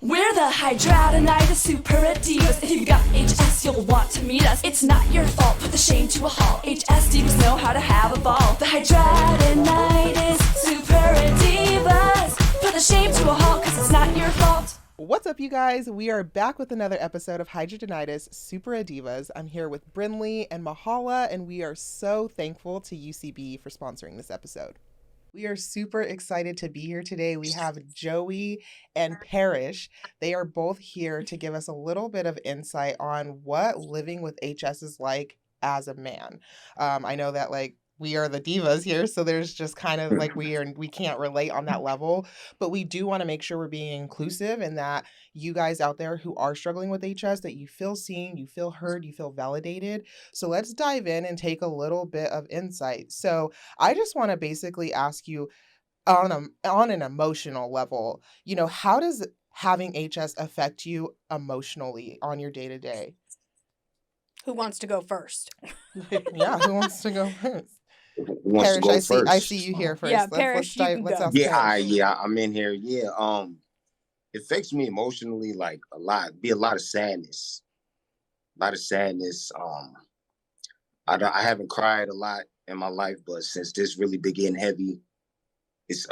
We're the Hidradenitis SuppuraDIVAS. If you've got HS, you'll want to meet us. It's not your fault, put the shame to a halt. HS divas know how to have a ball. The Hidradenitis SuppuraDIVAS. Put the shame to a halt, cause it's not your fault. What's up, you guys? We are back with another episode of Hidradenitis SuppuraDIVAS. I'm here with Brinley and Mahala, and we are so thankful to UCB for sponsoring this episode. We are super excited to be here today. We have Joey and Parish. They are both here to give us a little bit of insight on what living with HS is like as a man. I know that we are the divas here, so there's just kind of we can't relate on that level, but we do want to make sure we're being inclusive and that you guys out there who are struggling with HS, that you feel seen, you feel heard, you feel validated. So let's dive in and take a little bit of insight. So I just want to basically ask you on an emotional level, how does having HS affect you emotionally on your day-to-day? Who wants to go first? Yeah, who wants to go first? Parish, I see you here first. Yeah, Parish, you can go. I'm in here. Yeah, it affects me emotionally like a lot. Be a lot of sadness. I haven't cried a lot in my life, but since this really began heavy, it's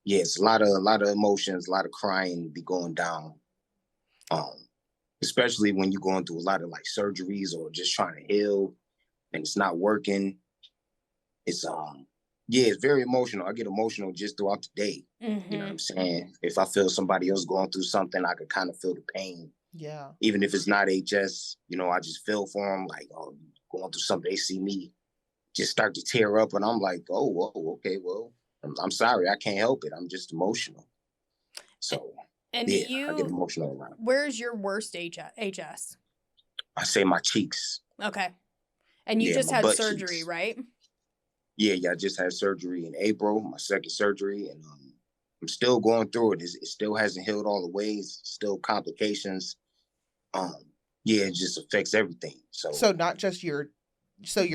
it's a lot of emotions, a lot of crying be going down. Especially when you're going through a lot of surgeries or just trying to heal and it's not working. It's it's very emotional. I get emotional just throughout the day. Mm-hmm. You know what I'm saying? If I feel somebody else going through something, I could kind of feel the pain. Yeah. Even if it's not HS, I just feel for them, going through something. They see me just start to tear up and I'm like, oh, whoa, okay, well, I'm sorry, I can't help it. I'm just emotional. So and I get emotional around. Where's your worst HS? I say my cheeks. Okay. And you just had surgery, cheeks. Right? Yeah, I just had surgery in April, my second surgery, and I'm still going through it. It still hasn't healed all the ways, still complications. It just affects everything. So not just your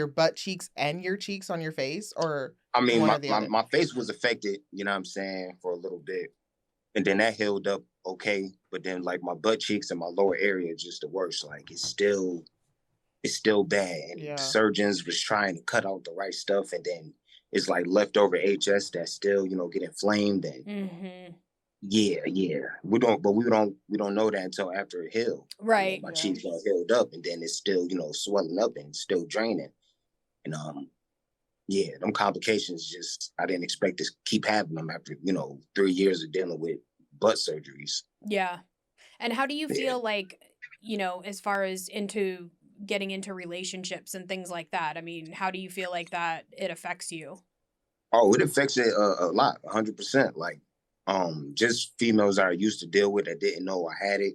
butt cheeks and your cheeks on your face, or my face was affected, you know what I'm saying, for a little bit. And then that healed up okay. But then my butt cheeks and my lower area just the worst. It's still bad. And yeah. Surgeons was trying to cut out the right stuff, and then it's leftover HS that still, get inflamed. And mm-hmm. We don't know that until after it healed. Right. My cheeks are healed up, and then it's still, swelling up and still draining. And them complications just, I didn't expect to keep having them after, 3 years of dealing with butt surgeries. Yeah. And how do you feel as far as getting into relationships and things like that? I mean, how do you feel like that it affects you? Oh, it affects it a lot, 100%. Just females I used to deal with that didn't know I had it,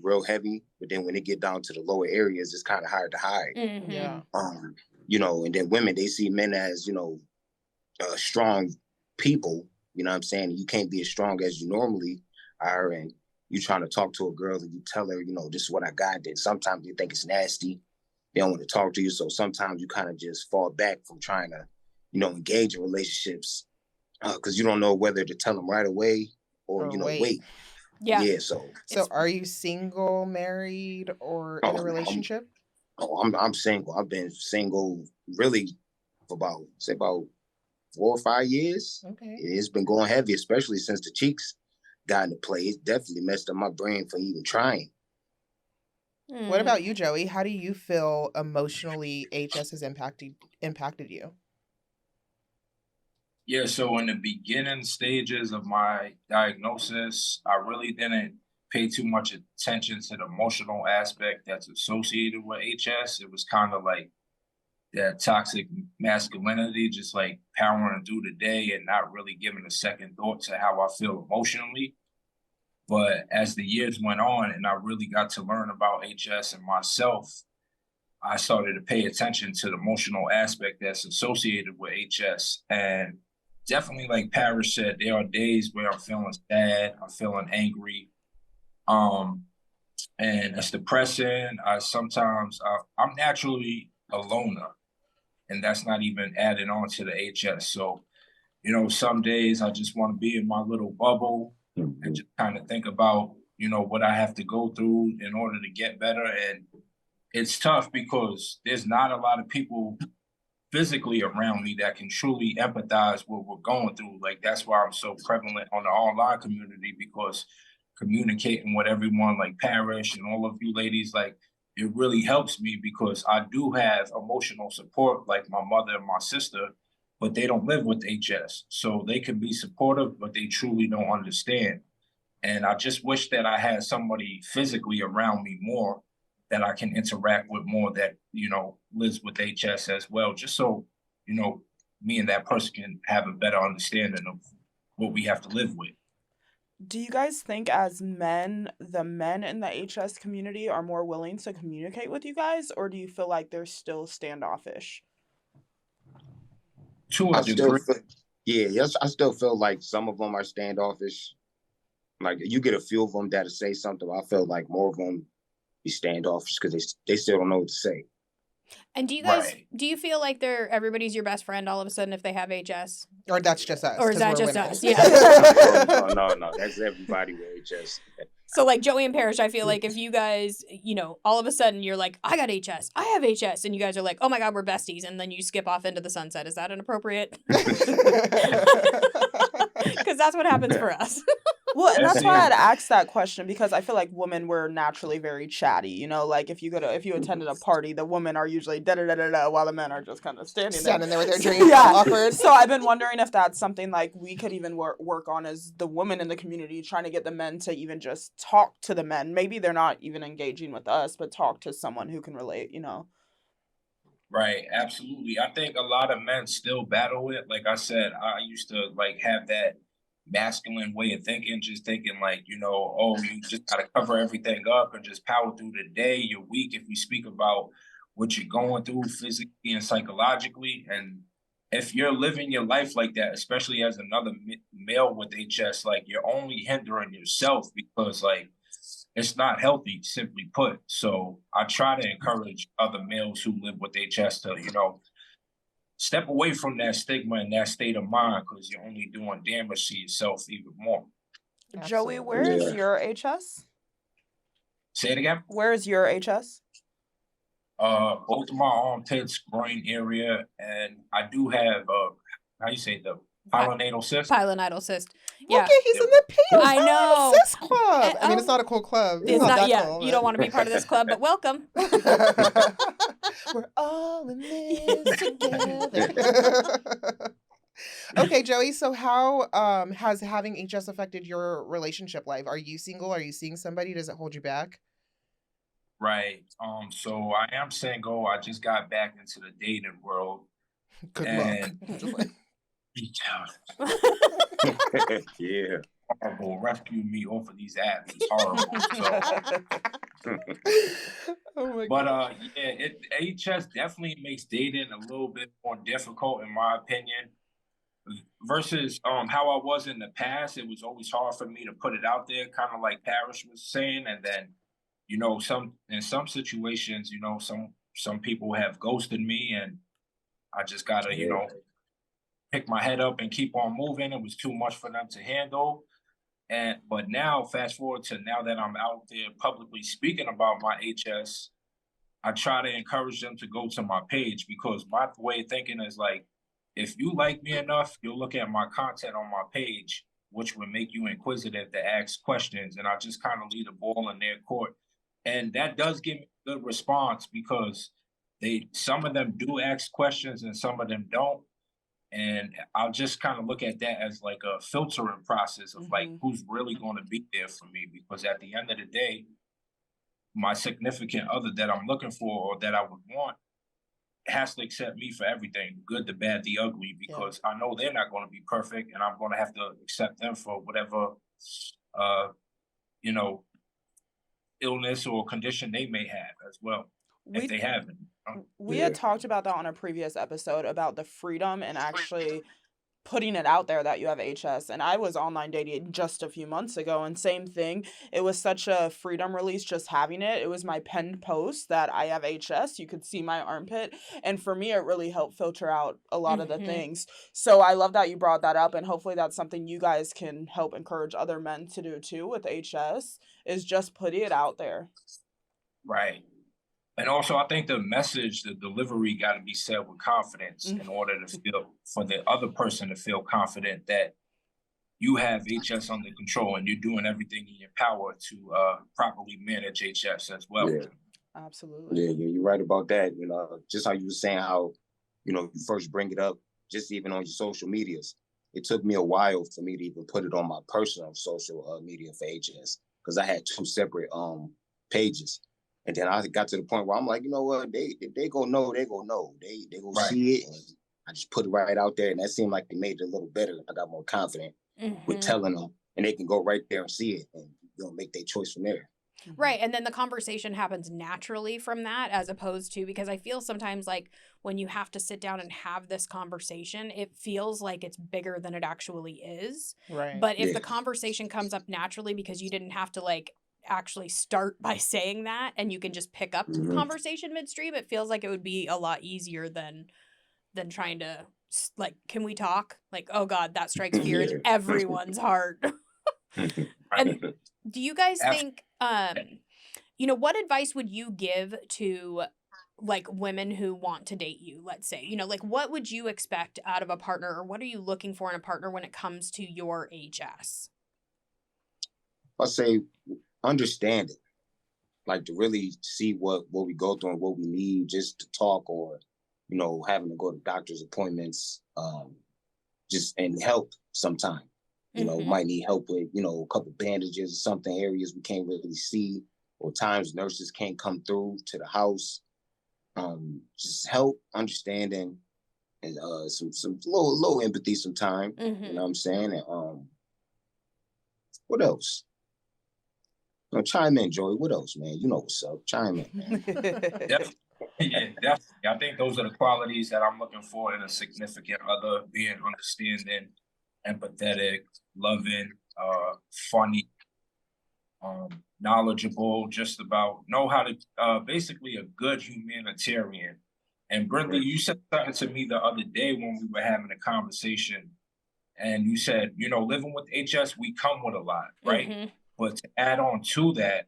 real heavy. But then when it get down to the lower areas, it's kind of hard to hide. Mm-hmm. Yeah. And then women, they see men as, strong people, you know what I'm saying? You can't be as strong as you normally are. And you trying to talk to a girl and you tell her, this is what I got. Then sometimes you think it's nasty. They don't want to talk to you. So sometimes you kind of just fall back from trying to, engage in relationships because you don't know whether to tell them right away or wait. Yeah. Yeah. So are you single, married, or in a relationship? I'm single. I've been single really for about 4 or 5 years. Okay. It's been going heavy, especially since the cheeks got into play. It's definitely messed up my brain for even trying. What about you, Joey? How do you feel emotionally HS has impacted you? Yeah, so in the beginning stages of my diagnosis, I really didn't pay too much attention to the emotional aspect that's associated with HS. It was kind of like that toxic masculinity, just powering through the day and not really giving a second thought to how I feel emotionally. But as the years went on and I really got to learn about HS and myself, I started to pay attention to the emotional aspect that's associated with HS. And definitely, like Parish said, there are days where I'm feeling sad, I'm feeling angry, and it's depressing. I'm naturally a loner, and that's not even adding on to the HS. So, some days I just want to be in my little bubble and just kind of think about what I have to go through in order to get better. And it's tough because there's not a lot of people physically around me that can truly empathize what we're going through. Like, that's why I'm so prevalent on the online community, because communicating with everyone like Parish and all of you ladies, like, it really helps me, because I do have emotional support like my mother and my sister, but they don't live with HS. So they can be supportive, but they truly don't understand. And I just wish that I had somebody physically around me more that I can interact with more, that, lives with HS as well, just so, me and that person can have a better understanding of what we have to live with. Do you guys think as men, the men in the HS community are more willing to communicate with you guys, or do you feel like they're still standoffish? To a I still degree. yes, I still feel like some of them are standoffish. Like, you get a few of them that'll say something. I feel like more of them be standoffish because they still don't know what to say. And do you guys do you feel like everybody's your best friend all of a sudden if they have HS? Or that's just us. Or is that just women. us? Yeah. No. That's everybody with HS. So like Joey and Parish, I feel like if you guys, all of a sudden you're like, I got HS, I have HS, and you guys are like, oh my God, we're besties, and then you skip off into the sunset. Is that inappropriate? Because that's what happens for us. Well, and that's why I'd asked that question, because I feel like women were naturally very chatty. Like if you attended a party, the women are usually da da da da da, while the men are just kind of standing there with their drinks, awkward. So I've been wondering if that's something like we could even work on as the women in the community, trying to get the men to even just talk to the men. Maybe they're not even engaging with us, but talk to someone who can relate. Right, absolutely. I think a lot of men still battle it. Like I said, I used to have that masculine way of thinking, just thinking like, oh, you just gotta cover everything up and just power through the day. You're weak if you speak about what you're going through physically and psychologically. And if you're living your life like that, especially as another male with HS, like, you're only hindering yourself, because it's not healthy, simply put. So I try to encourage other males who live with HS to, step away from that stigma and that state of mind, because you're only doing damage to yourself even more. Joey, where is your HS? Say it again? Where is your HS? Both of my armpits, groin area, and I do have how you say, the pilonidal cyst. Pilonidal cyst. Yeah. Okay, he's in the POC I know. Cyst club. I mean, it's not a cool club. It's not that yet. cool, You don't want to be part of this club, but welcome. We're all in this together. Okay, Joey, so how has having HS affected your relationship life? Are you single? Are you seeing somebody? Does it hold you back? Right. So I am single. I just got back into the dating world. Good luck. Yeah. Horrible. Rescue me off of these apps. It's horrible. Oh my But God. HS definitely makes dating a little bit more difficult, in my opinion, versus how I was in the past. It was always hard for me to put it out there, kind of like Parish was saying. And then, in some situations, some people have ghosted me, and I just gotta, pick my head up and keep on moving. It was too much for them to handle. But now, fast forward to now that I'm out there publicly speaking about my HS, I try to encourage them to go to my page, because my way of thinking is like, if you like me enough, you'll look at my content on my page, which would make you inquisitive to ask questions. And I just kind of leave the ball in their court. And that does give me a good response, because some of them do ask questions and some of them don't. And I'll just kind of look at that as like a filtering process of like, who's really going to be there for me. Because at the end of the day, my significant other that I'm looking for, or that I would want, has to accept me for everything, good, the bad, the ugly, because I know they're not going to be perfect, and I'm going to have to accept them for whatever, illness or condition they may have as well, if they haven't. We had talked about that on a previous episode, about the freedom and actually putting it out there that you have HS. And I was online dating just a few months ago, and same thing. It was such a freedom release just having it. It was my pinned post that I have HS. You could see my armpit. And for me, it really helped filter out a lot of the things. So I love that you brought that up. And hopefully that's something you guys can help encourage other men to do too with HS, is just putting it out there. Right. And also, I think the message, the delivery got to be said with confidence in order to feel, for the other person to feel confident that you have HS under control and you're doing everything in your power to properly manage HS as well. Yeah. Absolutely. Yeah, you're right about that. You know, just how you were saying how, you know, you first bring it up, just even on your social medias. It took me a while for me to even put it on my personal social media for HS, because I had 2 separate pages. And then I got to the point where I'm like, you know what, if they go know, they go know. They go see it. And I just put it right out there. And that seemed like they made it a little better. I got more confident with telling them, and they can go right there and see it and, you know, make their choice from there. Right. And then the conversation happens naturally from that, as opposed to, because I feel sometimes like when you have to sit down and have this conversation, it feels like it's bigger than it actually is. Right. But if the conversation comes up naturally because you didn't have to like actually start by saying that, and you can just pick up the conversation midstream, it feels like it would be a lot easier than trying to like, can we talk? Like, oh God, that strikes fear in everyone's heart. And do you guys think, you know, what advice would you give to like women who want to date you, let's say, you know, like what would you expect out of a partner, or what are you looking for in a partner when it comes to your HS? I'll say understand it, like to really see what we go through and what we need, just to talk, or, you know, having to go to doctor's appointments, just and help sometime. You know, might need help with, you know, a couple bandages or something, areas we can't really see, or times nurses can't come through to the house. Just help, understanding, and some little empathy sometime. You know what I'm saying? And what else? No, chime in, Joey. What else, man? You know what's up. Chime in, man. Definitely. Yeah, definitely. I think those are the qualities that I'm looking for in a significant other: being understanding, empathetic, loving, funny, knowledgeable, just about know how to, basically a good humanitarian. And Brindley, you said something to me the other day when we were having a conversation, and you said, you know, living with HS, we come with a lot, right? But to add on to that,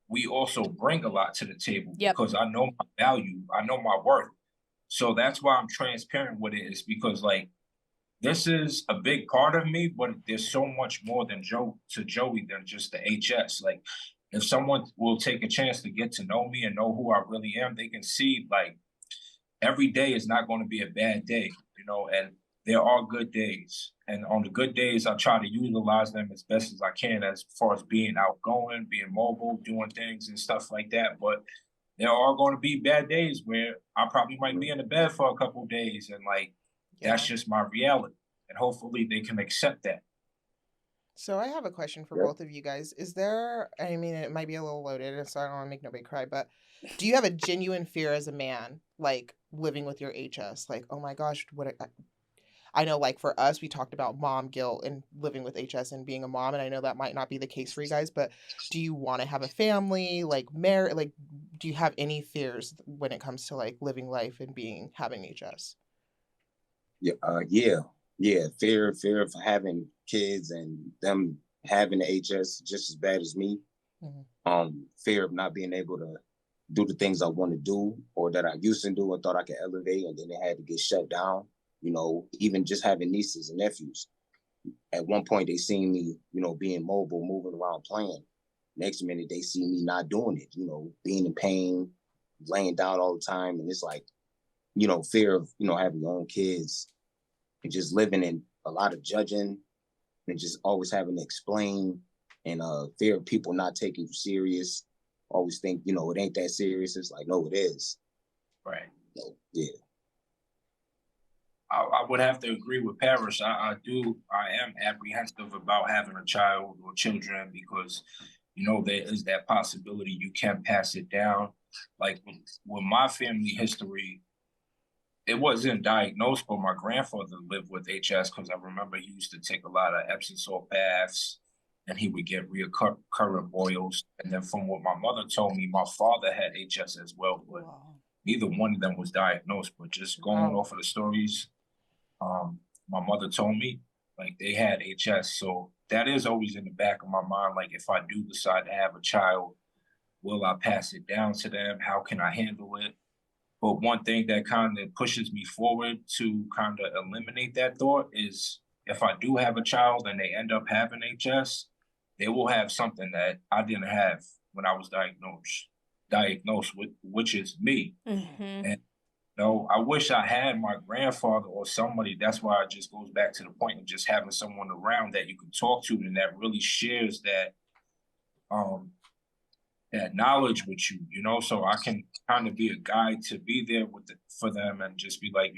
we also bring a lot to the table because I know my value, I know my worth. So that's why I'm transparent with it, is because like, this is a big part of me, but there's so much more than Joey than just the HS. Like, if someone will take a chance to get to know me and know who I really am, they can see like every day is not going to be a bad day, you know, and there are good days. And on the good days, I try to utilize them as best as I can, as far as being outgoing, being mobile, doing things and stuff like that. But there are going to be bad days where I probably might be in the bed for a couple of days, and like, that's just my reality. And hopefully they can accept that. So I have a question for both of you guys. Is there, I mean, it might be a little loaded, so I don't want to make nobody cry, but do you have a genuine fear as a man, like living with your HS? Like, oh my gosh, I know, like for us, we talked about mom guilt and living with HS and being a mom, and I know that might not be the case for you guys, but do you want to have a family, like marry, like, do you have any fears when it comes to like living life and having HS? Yeah. Fear of having kids and them having the HS just as bad as me. Fear of not being able to do the things I want to do, or that I used to do and thought I could elevate, and then it had to get shut down. You know, even just having nieces and nephews. At one point, they seen me, you know, being mobile, moving around, playing. Next minute, they see me not doing it, you know, being in pain, laying down all the time. And it's like, you know, fear of, you know, having your own kids and just living in a lot of judging and just always having to explain, and fear of people not taking you serious. Always think, you know, it ain't that serious. It's like, no, it is. Right. So, yeah. I would have to agree with Parish. I am apprehensive about having a child or children, because, you know, there is that possibility you can pass it down. Like with my family history, it wasn't diagnosed, but my grandfather lived with HS because I remember he used to take a lot of Epsom salt baths and he would get recurrent boils. And then from what my mother told me, my father had HS as well, but neither one of them was diagnosed. But just going off of the stories, my mother told me, like, they had HS. So that is always in the back of my mind. Like, if I do decide to have a child, will I pass it down to them? How can I handle it? But one thing that kind of pushes me forward to kind of eliminate that thought is if I do have a child and they end up having HS, they will have something that I didn't have when I was diagnosed with, which is me. And I wish I had my grandfather or somebody. That's why it just goes back to the point of just having someone around that you can talk to and that really shares that that knowledge with you, so I can kind of be a guide to be there for them and just be like,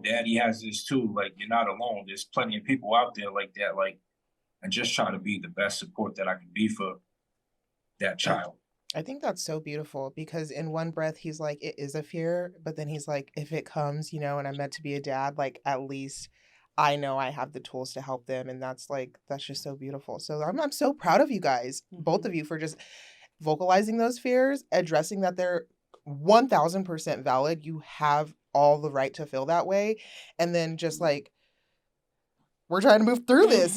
daddy has this too. Like, you're not alone. There's plenty of people out there like that, and just try to be the best support that I can be for that child. I think that's so beautiful because in one breath, he's like, it is a fear. But then he's like, if it comes, and I'm meant to be a dad, like, at least I know I have the tools to help them. And that's just so beautiful. So I'm so proud of you guys, both of you, for just vocalizing those fears, addressing that they're 1000% valid. You have all the right to feel that way. And then just we're trying to move through this,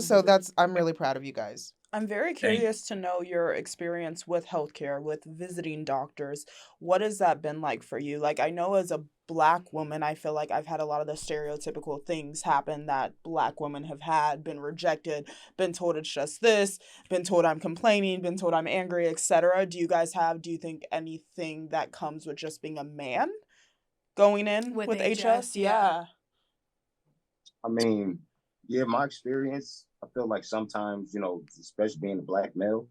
So I'm really proud of you guys. I'm very curious to know your experience with healthcare, with visiting doctors. What has that been like for you? Like, I know as a Black woman, I feel like I've had a lot of the stereotypical things happen that Black women have had, been rejected, been told it's just this, been told I'm complaining, been told I'm angry, etc. Do you think anything that comes with just being a man going in with HS? Yeah. I mean, my experience, I feel like sometimes, especially being a Black male,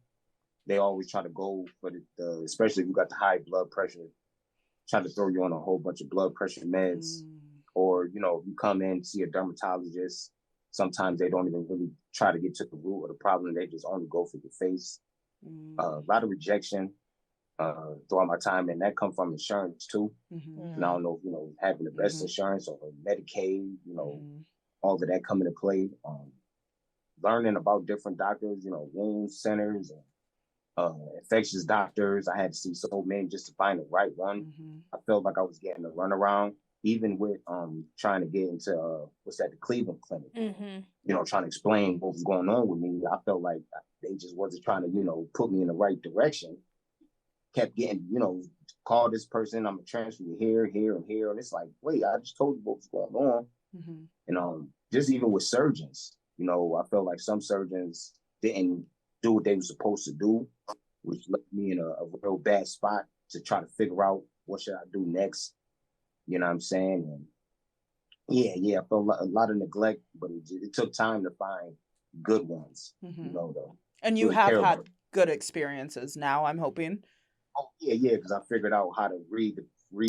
they always try to go for the especially if you got the high blood pressure, try to throw you on a whole bunch of blood pressure meds. Or, if you come in to see a dermatologist, sometimes they don't even really try to get to the root of the problem. They just only go for your face. A lot of rejection throughout my time, and that comes from insurance too. And I don't know if, having the best insurance or Medicaid, all of that come into play. Learning about different doctors, wound centers and infectious doctors. I had to see so many just to find the right one. I felt like I was getting a runaround, even with trying to get into the Cleveland Clinic. Trying to explain what was going on with me. I felt like they just wasn't trying to, put me in the right direction. Kept getting, call this person, I'm gonna transfer you here, here, and here. And it's like, wait, I just told you what was going on. And just even with surgeons, I felt like some surgeons didn't do what they were supposed to do, which left me in a real bad spot to try to figure out what should I do next. You know what I'm saying? And I felt a lot of neglect, but it took time to find good ones. Though. And you have had good experiences now, I'm hoping. Oh yeah, because I figured out how to read.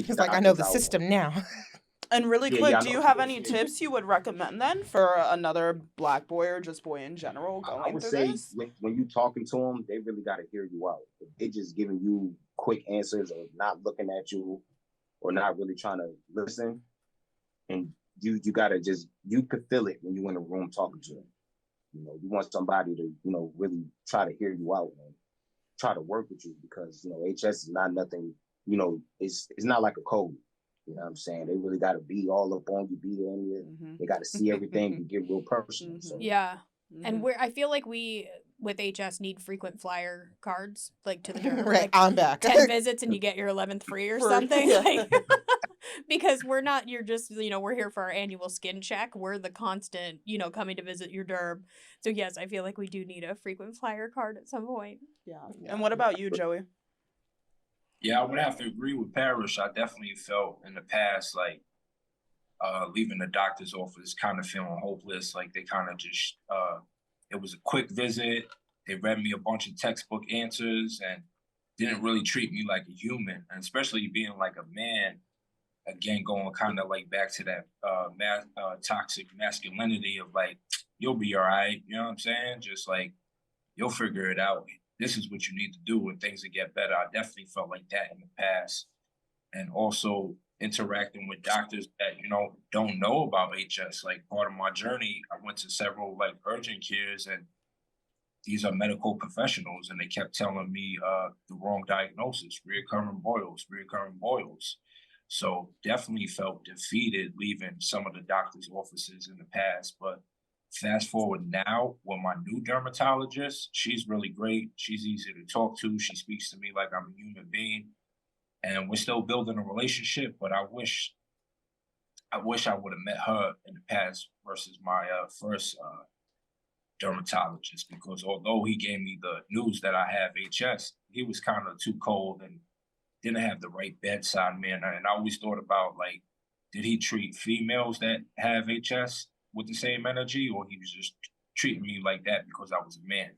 He's like, I know the system now. And really quick, do you have any tips you would recommend then for another Black boy or just boy in general going I would through say this? when you're talking to them, they really got to hear you out. If they just giving you quick answers or not looking at you or not really trying to listen, and you got to you could feel it when you're in a room talking to them. You want somebody to, really try to hear you out and try to work with you because, HS is not nothing, it's not like a cold. You know what I'm saying? They really got to be all up on you, be there in you. They got to see everything and get real personal. So. Yeah. And I feel like we, with HS, need frequent flyer cards, to the derm. Right, I'm back. 10 visits and you get your 11th free or something. Because you're just, we're here for our annual skin check. We're the constant, coming to visit your derm. So yes, I feel like we do need a frequent flyer card at some point. Yeah. And what about you, Joey? Yeah, I would have to agree with Parish. I definitely felt in the past leaving the doctor's office kind of feeling hopeless. Like they kind of just, it was a quick visit. They read me a bunch of textbook answers and didn't really treat me like a human. And especially being like a man, again, going kind of back to that toxic masculinity of you'll be all right. You know what I'm saying? Just you'll figure it out. This is what you need to do when things will get better. I definitely felt like that in the past. And also interacting with doctors that, don't know about HS. Like part of my journey, I went to several like urgent cares, and these are medical professionals, and they kept telling me the wrong diagnosis, reoccurring boils. So definitely felt defeated leaving some of the doctor's offices in the past. But fast forward now with my new dermatologist, she's really great. She's easy to talk to. She speaks to me like I'm a human being. And we're still building a relationship, but I wish I would have met her in the past versus my first dermatologist, because although he gave me the news that I have HS, he was kind of too cold and didn't have the right bedside manner. And I always thought about, like, did he treat females that have HS with the same energy, or he was just treating me like that because I was a man?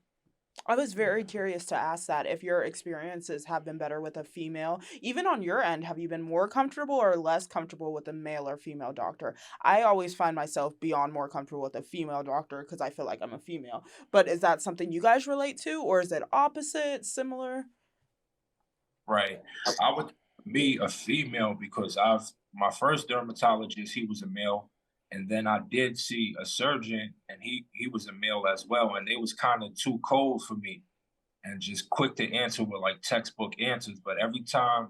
I was very curious to ask that if your experiences have been better with a female. Even on your end, have you been more comfortable or less comfortable with a male or female doctor? I always find myself beyond more comfortable with a female doctor because I feel like I'm a female. But is that something you guys relate to, or is it opposite, similar? Right. I would be a female because my first dermatologist, he was a male. And then I did see a surgeon, and he was a male as well. And they was kind of too cold for me and just quick to answer with like textbook answers. But every time,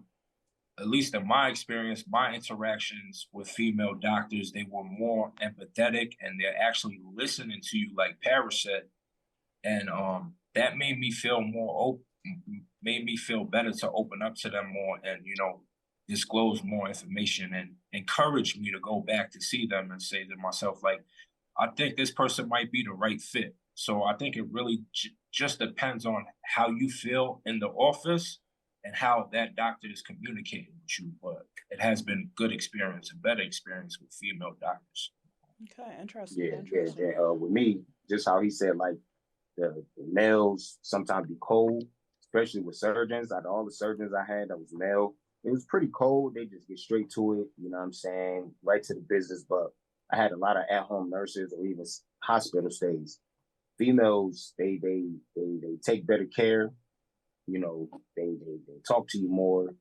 at least in my experience, my interactions with female doctors, they were more empathetic, and they're actually listening to you, like Parish said. And that made me feel made me feel better to open up to them more and, disclose more information, and encourage me to go back to see them and say to myself, like, I think this person might be the right fit. So I think it really just depends on how you feel in the office and how that doctor is communicating with you. But it has been good experience, a better experience with female doctors. Okay, interesting. Yeah. With me, just how he said, like, the males sometimes be cold, especially with surgeons. Out of all the surgeons I had that was male, it was pretty cold. They just get straight to it, you know what I'm saying, right to the business. But I had a lot of at-home nurses or even hospital stays. Females, they take better care, they talk to you more,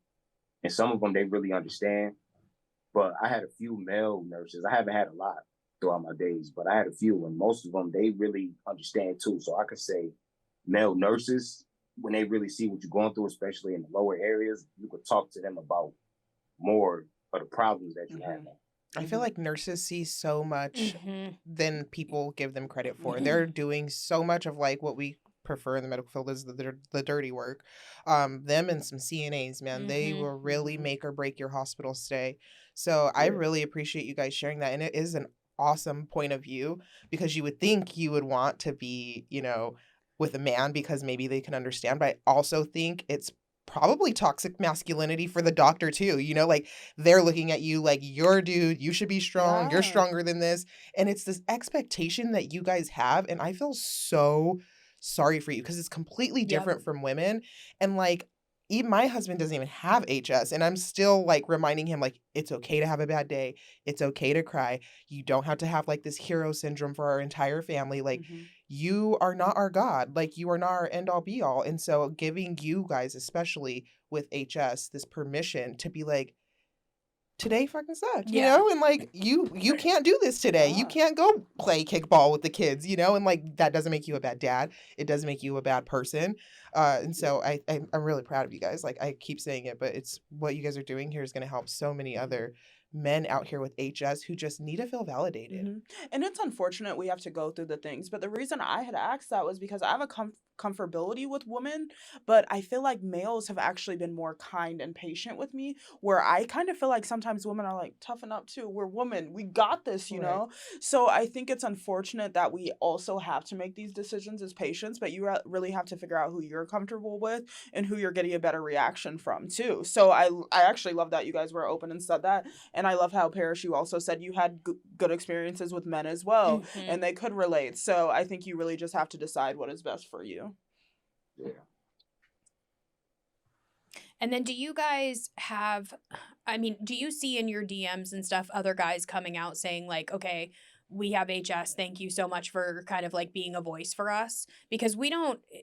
and some of them they really understand. But I had a few male nurses. I haven't had a lot throughout my days, but I had a few, and most of them they really understand too. So I could say male nurses, when they really see what you're going through, especially in the lower areas, you could talk to them about more of the problems that you have. I feel like nurses see so much than people give them credit for. Mhm. They're doing so much of like what we prefer in the medical field is the dirty work. Them and some CNAs, man, they will really make or break your hospital stay. So I really appreciate you guys sharing that. And it is an awesome point of view, because you would think you would want to be, with a man because maybe they can understand. But I also think it's probably toxic masculinity for the doctor too. Like they're looking at you like, you're a dude, you should be strong, you're Yeah. stronger than this. And it's this expectation that you guys have. And I feel so sorry for you because it's completely different from women. And like, even my husband doesn't even have HS, and I'm still like reminding him, like, it's okay to have a bad day. It's okay to cry. You don't have to have like this hero syndrome for our entire family. Like, you are not our God. Like, you are not our end all be all. And so giving you guys, especially with HS, this permission to be like, today fucking sucked, and like you can't do this today. You can't go play kickball with the kids, and like that doesn't make you a bad dad. It doesn't make you a bad person. And so I'm really proud of you guys. Like, I keep saying it, but it's what you guys are doing here is going to help so many other men out here with HS who just need to feel validated. And it's unfortunate we have to go through the things, but the reason I had asked that was because I have a comfortability with women, but I feel like males have actually been more kind and patient with me, where I kind of feel like sometimes women are like, toughen up too, we're women, we got this, know. So I think it's unfortunate that we also have to make these decisions as patients, but you really have to figure out who you're comfortable with and who you're getting a better reaction from too. So I actually love that you guys were open and said that. And I love how, Parish, you also said you had good experiences with men as well, and they could relate. So I think you really just have to decide what is best for you. Yeah. And then do you guys do you see in your DMs and stuff other guys coming out saying like, okay, we have HS, thank you so much for kind of like being a voice for us? Because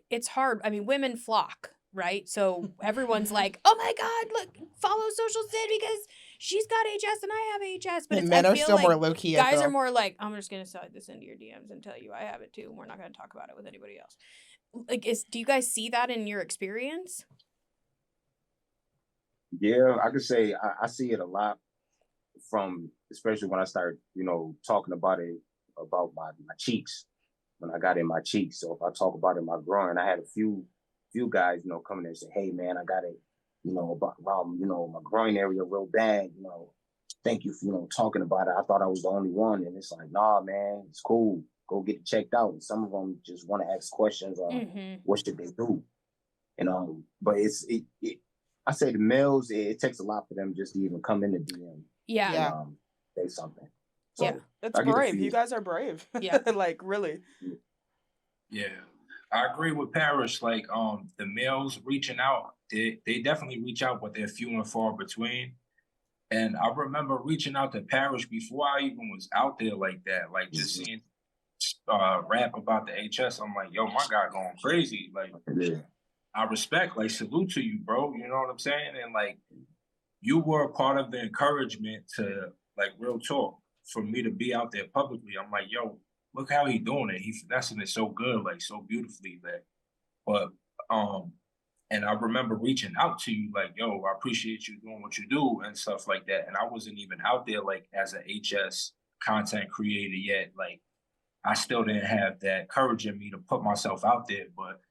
it's hard. I mean, women flock, right? So everyone's like, oh my God, look, follow Social Sid because she's got HS and I have HS. But And it's, men I are feel still like more low key. guys are more like, I'm just gonna slide this into your DMs and tell you I have it too. And we're not gonna talk about it with anybody else. Like, do you guys see that in your experience? Yeah, I could say I see it a lot from, especially when I start, talking about it, about my cheeks, when I got in my cheeks. So if I talk about it in my groin, I had a few guys, come in and say, hey man, I got it, around, my groin area real bad, thank you for, talking about it. I thought I was the only one. And it's like, nah, man, it's cool. Go get it checked out. And some of them just want to ask questions on what should they do. And but I say the males, it takes a lot for them just to even come in the DM. Yeah. And, say something. So Yeah. It's brave. You guys are brave. Yeah. Like, really. Yeah. I agree with Parish. Like, the males reaching out, they definitely reach out, but they're few and far between. And I remember reaching out to Parish before I even was out there like that, like just seeing rap about the HS. I'm like, yo, my guy going crazy. Like, I respect, like, salute to you, bro. You know what I'm saying? And like, you were a part of the encouragement to, like, real talk, for me to be out there publicly. I'm like, yo, look how he doing it. He finessing it so good, like, so beautifully. But and I remember reaching out to you, like, yo, I appreciate you doing what you do and stuff like that. And I wasn't even out there, like, as a HS content creator yet. Like, I still didn't have that courage in me to put myself out there. But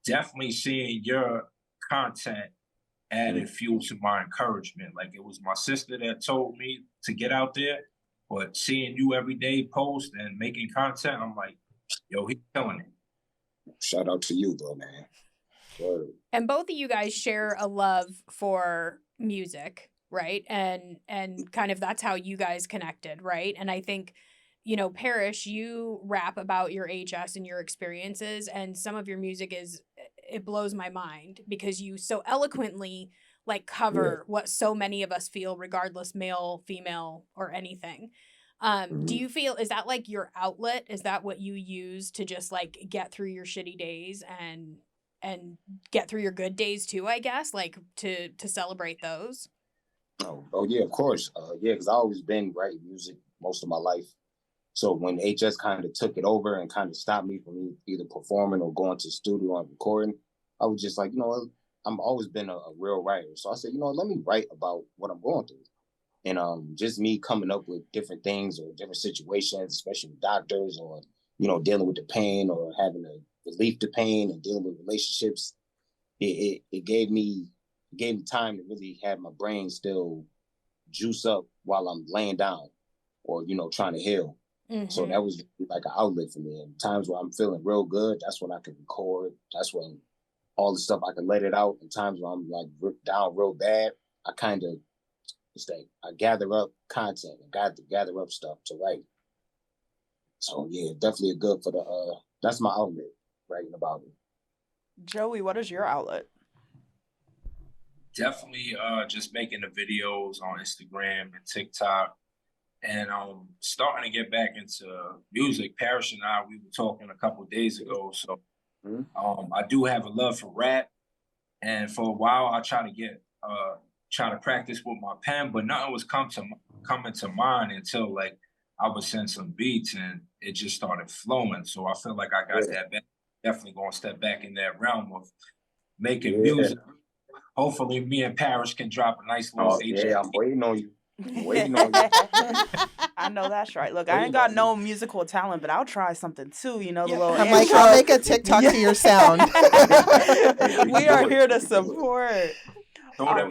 definitely seeing your content added fuel to my encouragement. Like, it was my sister that told me to get out there, but seeing you every day post and making content, I'm like, yo, he's killing it. Shout out to you though, man. Word. And both of you guys share a love for music, right? And kind of that's how you guys connected, right? And I think, Parish, you rap about your HS and your experiences, and some of your music it blows my mind because you so eloquently, like, cover what so many of us feel, regardless male, female, or anything. Do you feel, is that like your outlet? Is that what you use to just, like, get through your shitty days and get through your good days too, I guess, like, to celebrate those? Oh yeah, of course. Yeah, because I always been writing music most of my life. So when HS kind of took it over and kind of stopped me from either performing or going to the studio and recording, I was just like, I'm always been a real writer. So I said, let me write about what I'm going through. And just me coming up with different things or different situations, especially with doctors or, dealing with the pain or having to relieve the pain and dealing with relationships. It gave me time to really have my brain still juice up while I'm laying down or, trying to heal. So that was like an outlet for me. And times where I'm feeling real good, that's when I can record. That's when all the stuff I can let it out. And times when I'm like ripped down real bad, I kind of I gather up content and gather up stuff to write. So yeah, definitely good for that's my outlet, writing about it. Joey, what is your outlet? Definitely just making the videos on Instagram and TikTok. And starting to get back into music. Parish and I, we were talking a couple of days ago. So I do have a love for rap. And for a while, I try to practice with my pen, but nothing was coming to mind until, like, I would send some beats and it just started flowing. So I feel like I got that back. Definitely going to step back in that realm of making music. Hopefully me and Parish can drop a nice little Yeah, I'm waiting on you. I know that's right. Look, I ain't got no musical talent, but I'll try something too. The little. I'm like, I'll make a TikTok to your sound. We are here to support. Throw them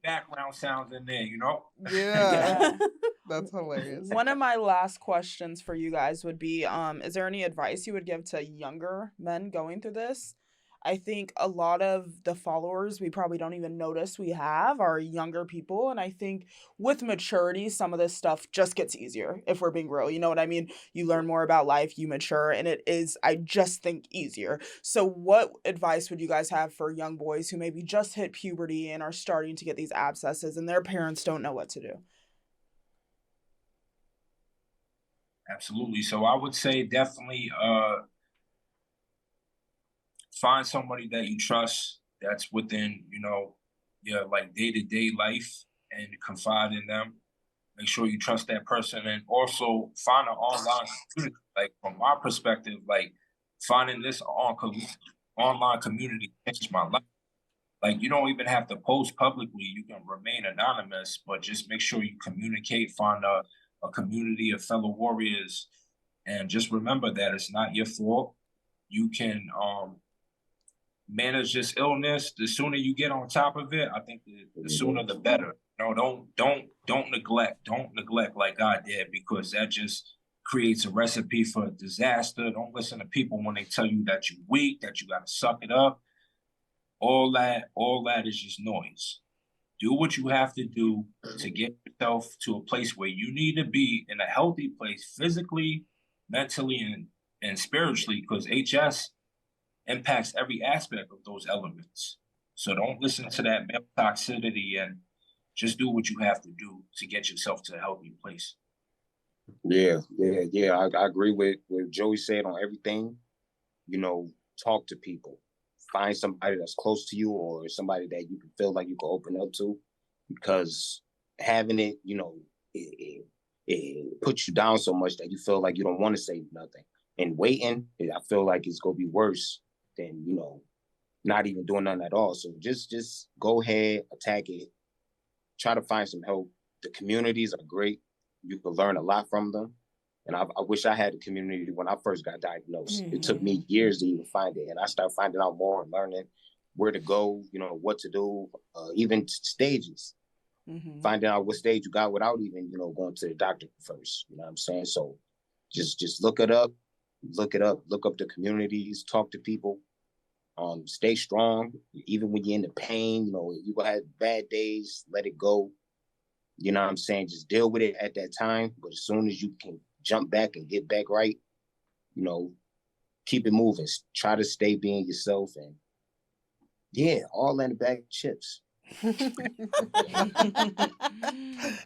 background sounds in there, Yeah. That's hilarious. One of my last questions for you guys would be, is there any advice you would give to younger men going through this? I think a lot of the followers we probably don't even notice we have are younger people. And I think with maturity, some of this stuff just gets easier, if we're being real. You know what I mean? You learn more about life, you mature, and it is, I just think, easier. So what advice would you guys have for young boys who maybe just hit puberty and are starting to get these abscesses and their parents don't know what to do? Absolutely. So I would say definitely find somebody that you trust that's within, your like day-to-day life and confide in them. Make sure you trust that person, and also find an online community. Like from my perspective, like finding this online community changed my life. Like you don't even have to post publicly. You can remain anonymous, but just make sure you communicate, find a community of fellow warriors, and just remember that it's not your fault. You can manage this illness. The sooner you get on top of it, I think the sooner the better. No, don't neglect like God did, because that just creates a recipe for disaster. Don't listen to people when they tell you that you're weak, that you gotta suck it up. All that is just noise. Do what you have to do to get yourself to a place where you need to be, in a healthy place, physically, mentally, and spiritually, because HS impacts every aspect of those elements. So don't listen to that male toxicity, and just do what you have to do to get yourself to a healthy place. Yeah. I agree with what Joey said on everything. Talk to people. Find somebody that's close to you, or somebody that you can feel like you can open up to, because having it, it puts you down so much that you feel like you don't want to say nothing. And waiting, I feel like it's going to be worse than, not even doing nothing at all. So just go ahead, attack it. Try to find some help. The communities are great. You can learn a lot from them. And I wish I had a community when I first got diagnosed. Mm-hmm. It took me years to even find it. And I started finding out more and learning where to go, what to do, even stages. Mm-hmm. Finding out what stage you got without even, going to the doctor first. You know what I'm saying? So just look it up, look up the communities, talk to people, stay strong. Even when you're in the pain, you're going to have bad days, let it go. You know what I'm saying? Just deal with it at that time. But as soon as you can jump back and get back right, keep it moving. Try to stay being yourself, and all in the bag of chips.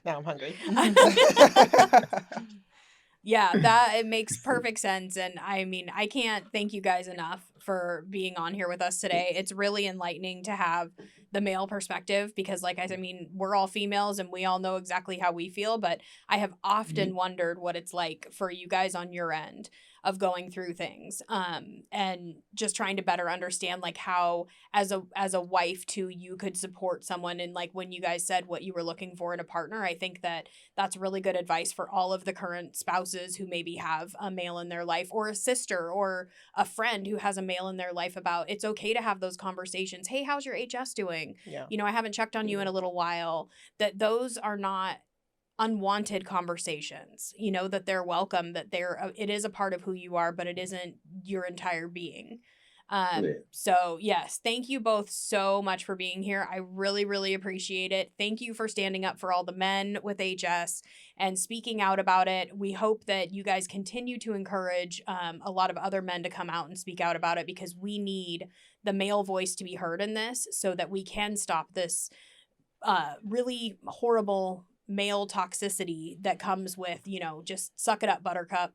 Now I'm hungry. Yeah, it makes perfect sense. And I mean, I can't thank you guys enough for being on here with us today. It's really enlightening to have the male perspective, because like I mean, we're all females and we all know exactly how we feel, but I have often wondered what it's like for you guys on your end of going through things, and just trying to better understand like how as a wife too, you could support someone. And like when you guys said what you were looking for in a partner, I think that that's really good advice for all of the current spouses who maybe have a male in their life, or a sister or a friend who has a male in their life, about it's okay to have those conversations. Hey, how's your HS doing? Yeah. I haven't checked on you in a little while. That those are not unwanted conversations, that they're welcome, that it is a part of who you are, but it isn't your entire being. So yes, thank you both so much for being here. I really, really appreciate it. Thank you for standing up for all the men with HS and speaking out about it. We hope that you guys continue to encourage a lot of other men to come out and speak out about it, because we need the male voice to be heard in this, so that we can stop this really horrible male toxicity that comes with, just suck it up, buttercup,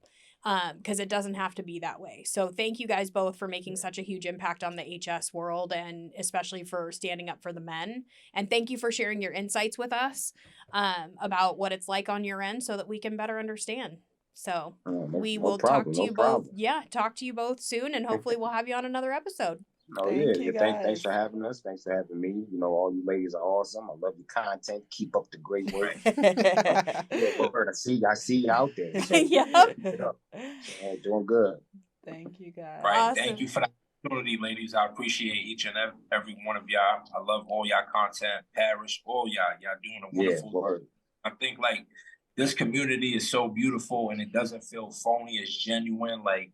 because it doesn't have to be that way. So thank you guys both for making such a huge impact on the HS world, and especially for standing up for the men. And thank you for sharing your insights with us about what it's like on your end, so that we can better understand. So we will talk to you both. Yeah, talk to you both soon, and hopefully we'll have you on another episode. Thank you, guys. Thanks for having us. Thanks for having me. All you ladies are awesome. I love your content. Keep up the great work. I see you out there. So, doing good. Thank you, guys. Right. Awesome. Thank you for the opportunity, ladies. I appreciate each and every one of y'all. I love all y'all content. Parish, all y'all. Y'all doing a wonderful work. I think like this community is so beautiful, and it doesn't feel phony. It's genuine. Like,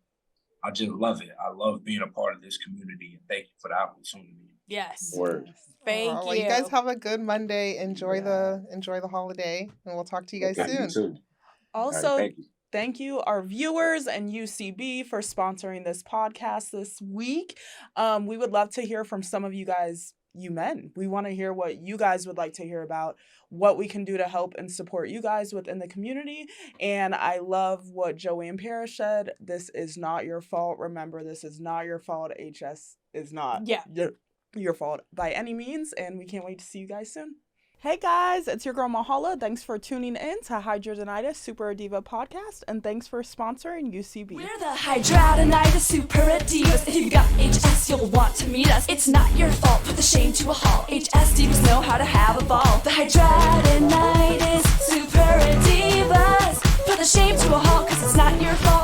I just love it. I love being a part of this community, and thank you for the opportunity. Yes. Word. Thank you. Well, you guys have a good Monday. Enjoy the holiday, and we'll talk to you guys soon. You too. Also, right, thank you, our viewers and UCB, for sponsoring this podcast this week. We would love to hear from some of you guys, you men. We want to hear what you guys would like to hear about, what we can do to help and support you guys within the community. And I love what Joey and Parish said. This is not your fault. Remember, this is not your fault. HS is not your fault by any means. And we can't wait to see you guys soon. Hey guys, it's your girl Mahala. Thanks for tuning in to Hidradenitis SuppuraDIVA podcast, and thanks for sponsoring UCB. We're the Hidradenitis SuppuraDIVAS. If you've got HS, you'll want to meet us. It's not your fault, put the shame to a halt. HS divas know how to have a ball. The Hidradenitis SuppuraDIVAS. Put the shame to a halt, cause it's not your fault.